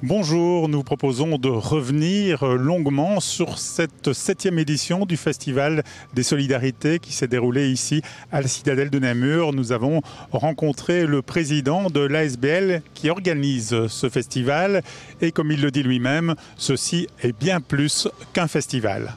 Bonjour, nous proposons de revenir longuement sur cette 7e édition du Festival des Solidarités qui s'est déroulée ici à la Citadelle de Namur. Nous avons rencontré le président de l'ASBL qui organise ce festival et comme il le dit lui-même, ceci est bien plus qu'un festival.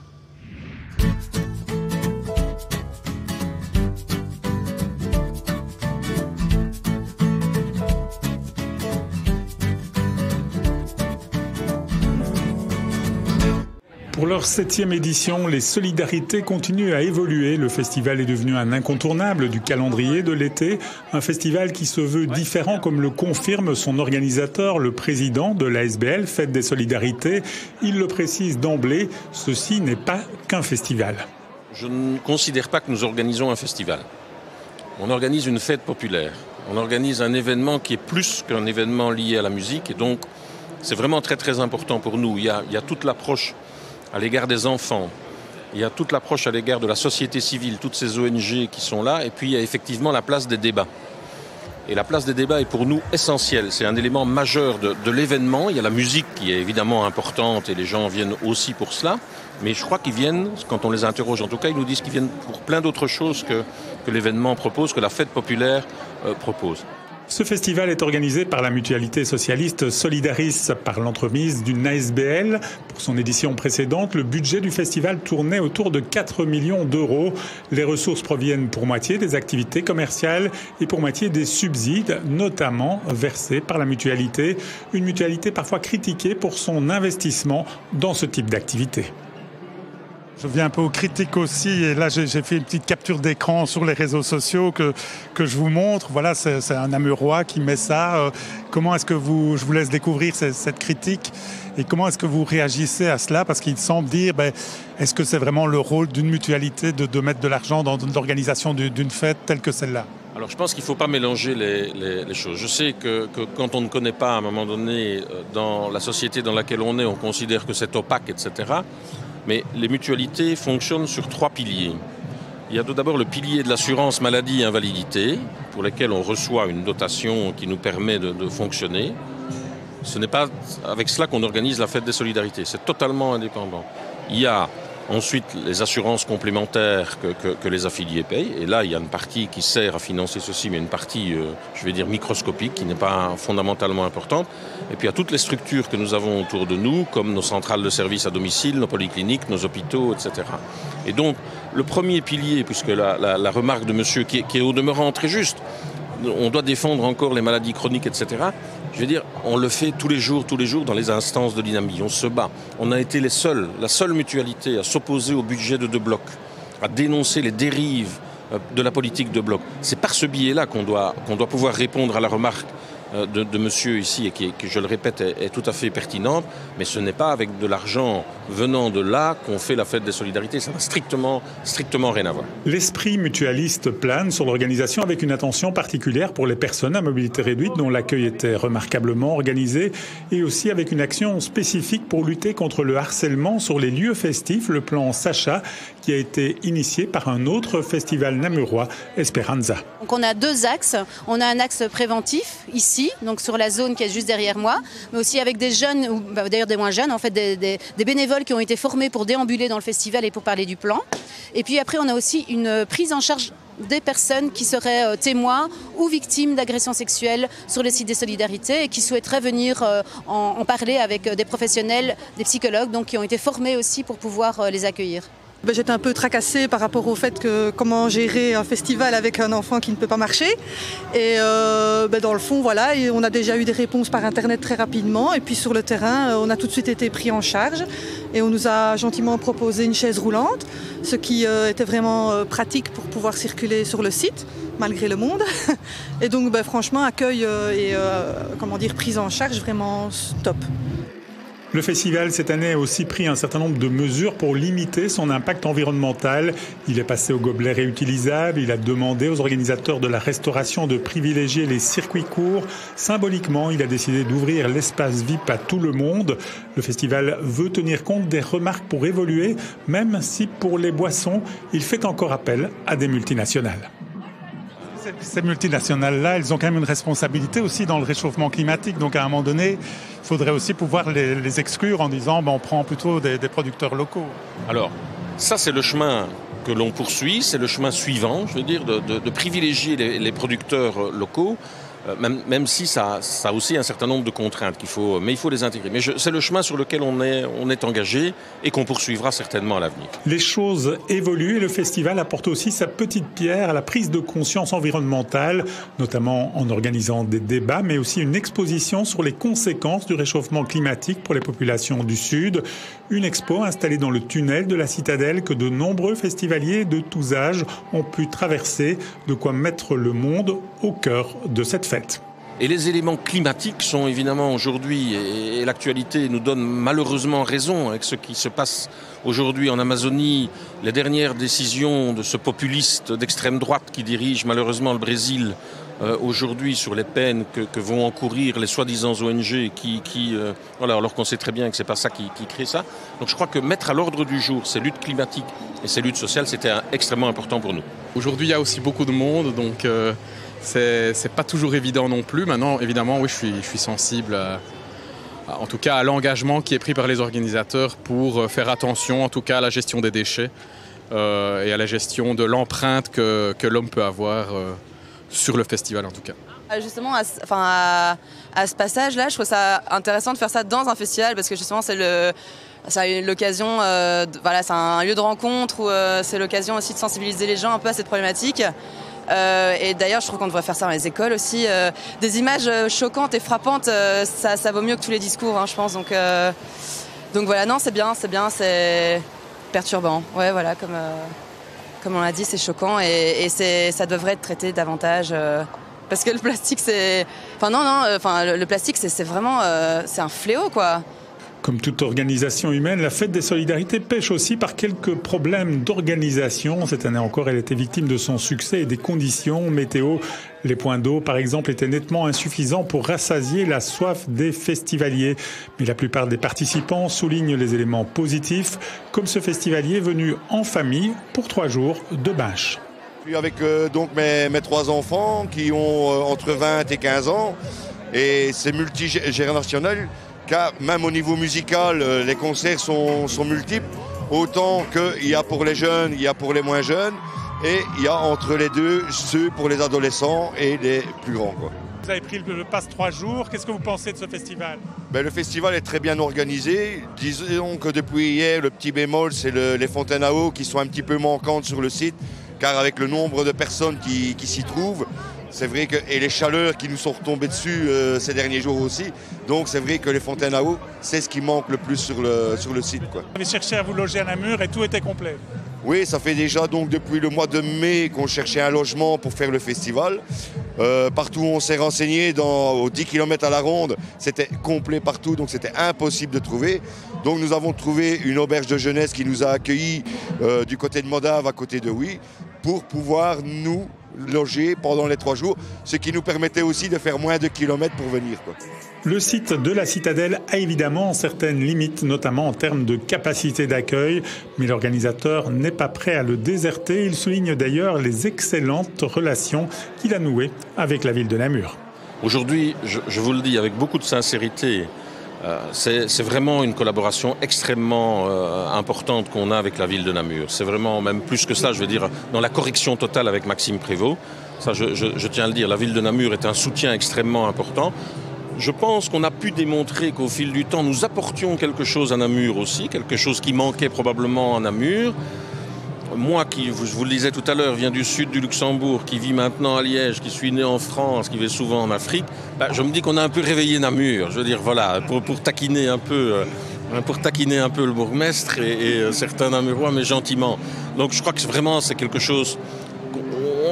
Pour leur 7e édition, les solidarités continuent à évoluer. Le festival est devenu un incontournable du calendrier de l'été. Un festival qui se veut différent, comme le confirme son organisateur, le président de l'ASBL, Fête des Solidarités. Il le précise d'emblée, ceci n'est pas qu'un festival. Je ne considère pas que nous organisons un festival. On organise une fête populaire. On organise un événement qui est plus qu'un événement lié à la musique. Et donc, c'est vraiment très très important pour nous. Il y a toute l'approche à l'égard des enfants, il y a toute l'approche à l'égard de la société civile, toutes ces ONG qui sont là, et puis il y a effectivement la place des débats. Et la place des débats est pour nous essentielle, c'est un élément majeur de l'événement. Il y a la musique qui est évidemment importante et les gens viennent aussi pour cela, mais je crois qu'ils viennent, quand on les interroge en tout cas, ils nous disent qu'ils viennent pour plein d'autres choses que l'événement propose, que la fête populaire propose. Ce festival est organisé par la mutualité socialiste Solidaris par l'entremise d'une ASBL. Pour son édition précédente, le budget du festival tournait autour de 4 millions d'euros. Les ressources proviennent pour moitié des activités commerciales et pour moitié des subsides, notamment versés par la mutualité. Une mutualité parfois critiquée pour son investissement dans ce type d'activité. Je viens un peu aux critiques aussi, et là j'ai fait une petite capture d'écran sur les réseaux sociaux que je vous montre. Voilà, c'est un Namurois qui met ça. Comment est-ce que je vous laisse découvrir cette critique et comment est-ce que vous réagissez à cela? Parce qu'il semble dire, est-ce que c'est vraiment le rôle d'une mutualité de mettre de l'argent dans l'organisation d'une fête telle que celle-là? Alors je pense qu'il ne faut pas mélanger les choses. Je sais que quand on ne connaît pas à un moment donné dans la société dans laquelle on considère que c'est opaque, etc. Mais les mutualités fonctionnent sur 3 piliers. Il y a tout d'abord le pilier de l'assurance maladie et invalidité, pour lequel on reçoit une dotation qui nous permet de fonctionner. Ce n'est pas avec cela qu'on organise la fête des solidarités, c'est totalement indépendant. Il y a ensuite les assurances complémentaires que les affiliés payent. Et là, il y a une partie qui sert à financer ceci, mais une partie, je vais dire, microscopique, qui n'est pas fondamentalement importante. Et puis il y a toutes les structures que nous avons autour de nous, comme nos centrales de services à domicile, nos polycliniques, nos hôpitaux, etc. Et donc, le premier pilier, puisque la remarque de monsieur, qui est au demeurant très juste, on doit défendre encore les maladies chroniques, etc. Je veux dire, on le fait tous les jours dans les instances de l'INAMI. On se bat. On a été la seule mutualité à s'opposer au budget de 2 blocs, à dénoncer les dérives de la politique de bloc. C'est par ce biais-là qu'on doit pouvoir répondre à la remarque de monsieur ici, et qui, je le répète, est tout à fait pertinente, mais ce n'est pas avec de l'argent venant de là qu'on fait la fête des solidarités. Ça n'a strictement rien à voir. L'esprit mutualiste plane sur l'organisation avec une attention particulière pour les personnes à mobilité réduite dont l'accueil était remarquablement organisé, et aussi avec une action spécifique pour lutter contre le harcèlement sur les lieux festifs, le plan Sacha, qui a été initié par un autre festival namurois, Esperanza. Donc on a 2 axes. On a un axe préventif ici, donc sur la zone qui est juste derrière moi, mais aussi avec des jeunes, ou d'ailleurs des moins jeunes, en fait des bénévoles qui ont été formés pour déambuler dans le festival et pour parler du plan. Et puis après, on a aussi une prise en charge des personnes qui seraient témoins ou victimes d'agressions sexuelles sur le site des solidarités et qui souhaiteraient venir en parler avec des professionnels, des psychologues, donc qui ont été formés aussi pour pouvoir les accueillir. J'étais un peu tracassée par rapport au fait que comment gérer un festival avec un enfant qui ne peut pas marcher. Et dans le fond, voilà, on a déjà eu des réponses par Internet très rapidement. Et puis sur le terrain, on a tout de suite été pris en charge. Et on nous a gentiment proposé une chaise roulante, ce qui était vraiment pratique pour pouvoir circuler sur le site, malgré le monde. Et donc franchement, accueil et prise en charge vraiment top. Le festival, cette année, a aussi pris un certain nombre de mesures pour limiter son impact environnemental. Il est passé au gobelet réutilisable. Il a demandé aux organisateurs de la restauration de privilégier les circuits courts. Symboliquement, il a décidé d'ouvrir l'espace VIP à tout le monde. Le festival veut tenir compte des remarques pour évoluer, même si pour les boissons, il fait encore appel à des multinationales. Ces multinationales-là, elles ont quand même une responsabilité aussi dans le réchauffement climatique. Donc à un moment donné, il faudrait aussi pouvoir les exclure en disant on prend plutôt des producteurs locaux. Alors, ça c'est le chemin que l'on poursuit, c'est le chemin suivant, je veux dire, de privilégier les producteurs locaux. Même si ça a aussi un certain nombre de contraintes mais il faut les intégrer. Mais c'est le chemin sur lequel on est engagé et qu'on poursuivra certainement à l'avenir. Les choses évoluent et le festival apporte aussi sa petite pierre à la prise de conscience environnementale, notamment en organisant des débats, mais aussi une exposition sur les conséquences du réchauffement climatique pour les populations du Sud. Une expo installée dans le tunnel de la citadelle que de nombreux festivaliers de tous âges ont pu traverser, de quoi mettre le monde au cœur de cette fête. Et les éléments climatiques sont évidemment aujourd'hui, et l'actualité nous donne malheureusement raison avec ce qui se passe aujourd'hui en Amazonie, les dernières décisions de ce populiste d'extrême droite qui dirige malheureusement le Brésil aujourd'hui sur les peines que vont encourir les soi-disant ONG alors qu'on sait très bien que c'est pas ça qui crée ça. Donc je crois que mettre à l'ordre du jour ces luttes climatiques et ces luttes sociales, c'était extrêmement important pour nous. Aujourd'hui, il y a aussi beaucoup de monde, donc c'est pas toujours évident non plus. Maintenant, évidemment, oui, je suis sensible en tout cas à l'engagement qui est pris par les organisateurs pour faire attention, en tout cas à la gestion des déchets et à la gestion de l'empreinte que l'homme peut avoir sur le festival en tout cas. Justement, à ce passage-là, je trouve ça intéressant de faire ça dans un festival parce que justement c'est l'occasion, c'est un lieu de rencontre où c'est l'occasion aussi de sensibiliser les gens un peu à cette problématique. Et d'ailleurs, je trouve qu'on devrait faire ça dans les écoles aussi. Des images choquantes et frappantes, ça vaut mieux que tous les discours, je pense. Donc voilà, non, c'est bien, c'est perturbant. Ouais, voilà, comme on l'a dit, c'est choquant et ça devrait être traité davantage. Parce que le plastique, le plastique, c'est vraiment, c'est un fléau, quoi. Comme toute organisation humaine, la Fête des Solidarités pêche aussi par quelques problèmes d'organisation. Cette année encore, elle était victime de son succès et des conditions météo. Les points d'eau, par exemple, étaient nettement insuffisants pour rassasier la soif des festivaliers. Mais la plupart des participants soulignent les éléments positifs, comme ce festivalier venu en famille pour 3 jours de Binche. Je suis avec donc mes 3 enfants qui ont entre 20 et 15 ans et c'est multigénérationnel. Car même au niveau musical, les concerts sont multiples, autant qu'il y a pour les jeunes, il y a pour les moins jeunes, et il y a entre les deux ceux pour les adolescents et les plus grands, quoi. Vous avez pris le pass 3 jours, qu'est-ce que vous pensez de ce festival ? Le festival est très bien organisé. Disons que depuis hier, le petit bémol, c'est les fontaines à eau qui sont un petit peu manquantes sur le site, car avec le nombre de personnes qui s'y trouvent, c'est vrai et les chaleurs qui nous sont retombées dessus ces derniers jours aussi. Donc c'est vrai que les fontaines à eau, c'est ce qui manque le plus sur le site, quoi. Vous avez cherché à vous loger à Namur et tout était complet. Oui, ça fait déjà donc depuis le mois de mai qu'on cherchait un logement pour faire le festival. Partout où on s'est renseigné, aux 10 km à la ronde, c'était complet partout, donc c'était impossible de trouver. Donc nous avons trouvé une auberge de jeunesse qui nous a accueillis du côté de Modave, à côté de Huy, pour pouvoir nous loger pendant les 3 jours, ce qui nous permettait aussi de faire moins de kilomètres pour venir, quoi. Le site de la Citadelle a évidemment certaines limites, notamment en termes de capacité d'accueil, mais l'organisateur n'est pas prêt à le déserter. Il souligne d'ailleurs les excellentes relations qu'il a nouées avec la ville de Namur. Aujourd'hui, je vous le dis avec beaucoup de sincérité, c'est vraiment une collaboration extrêmement importante qu'on a avec la ville de Namur. C'est vraiment même plus que ça, je veux dire, dans la correction totale avec Maxime Prévost. Ça, je tiens à le dire, la ville de Namur est un soutien extrêmement important. Je pense qu'on a pu démontrer qu'au fil du temps, nous apportions quelque chose à Namur aussi, quelque chose qui manquait probablement à Namur. Moi, qui, je vous le disais tout à l'heure, viens du sud du Luxembourg, qui vit maintenant à Liège, qui suis né en France, qui vais souvent en Afrique, je me dis qu'on a un peu réveillé Namur. Je veux dire, voilà, pour taquiner un peu le bourgmestre et certains Namurois, mais gentiment. Donc je crois que vraiment c'est quelque chose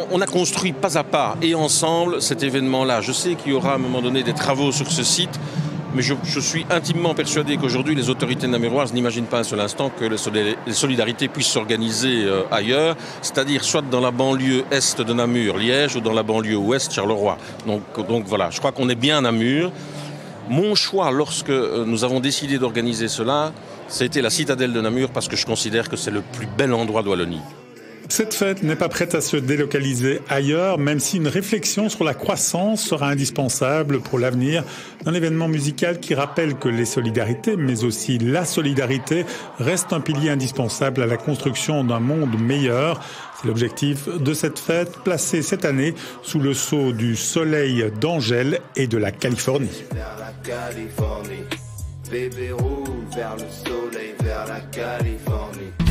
qu'on a construit pas à pas et ensemble cet événement-là. Je sais qu'il y aura à un moment donné des travaux sur ce site, mais je suis intimement persuadé qu'aujourd'hui les autorités namuroises n'imaginent pas un seul instant que les solidarités puissent s'organiser ailleurs, c'est-à-dire soit dans la banlieue est de Namur, Liège, ou dans la banlieue ouest, Charleroi. Donc voilà, je crois qu'on est bien à Namur. Mon choix, lorsque nous avons décidé d'organiser cela, c'était la Citadelle de Namur parce que je considère que c'est le plus bel endroit de Wallonie. Cette fête n'est pas prête à se délocaliser ailleurs, même si une réflexion sur la croissance sera indispensable pour l'avenir d'un événement musical qui rappelle que les solidarités, mais aussi la solidarité, restent un pilier indispensable à la construction d'un monde meilleur. C'est l'objectif de cette fête, placée cette année sous le sceau du soleil d'Angèle et de la Californie. Vers la Californie, bébé roule vers le soleil, vers la Californie.